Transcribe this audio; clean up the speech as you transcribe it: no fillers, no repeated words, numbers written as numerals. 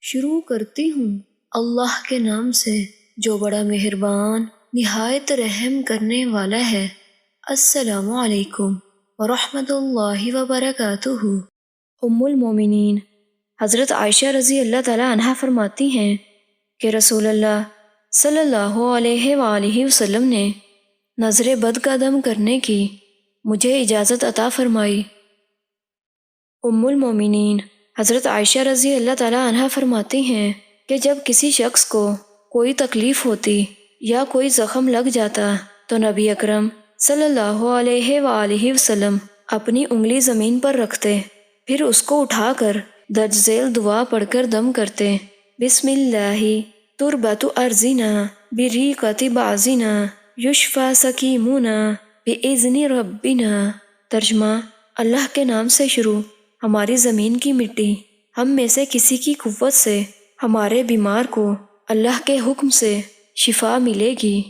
شروع کرتی ہوں اللہ کے نام سے جو بڑا مہربان نہایت رحم کرنے والا ہے۔ السلام علیکم ورحمۃ اللہ وبرکاتہ۔ ام المومنین حضرت عائشہ رضی اللہ تعالی عنہا فرماتی ہیں کہ رسول اللہ صلی اللہ علیہ وآلہ وسلم نے نظر بد کا دم کرنے کی مجھے اجازت عطا فرمائی۔ ام المومنین حضرت عائشہ رضی اللہ تعالی عنہا فرماتی ہیں کہ جب کسی شخص کو کوئی تکلیف ہوتی یا کوئی زخم لگ جاتا تو نبی اکرم صلی اللہ علیہ وآلہ وسلم اپنی انگلی زمین پر رکھتے، پھر اس کو اٹھا کر درج ذیل دعا پڑھ کر دم کرتے۔ بسم اللہ تربت ارضنا بریقت بعضنا یشفی سقیمنا باذن ربنا۔ ترجمہ: اللہ کے نام سے شروع، ہماری زمین کی مٹی ہم میں سے کسی کی قوت سے ہمارے بیمار کو اللہ کے حکم سے شفا ملے گی۔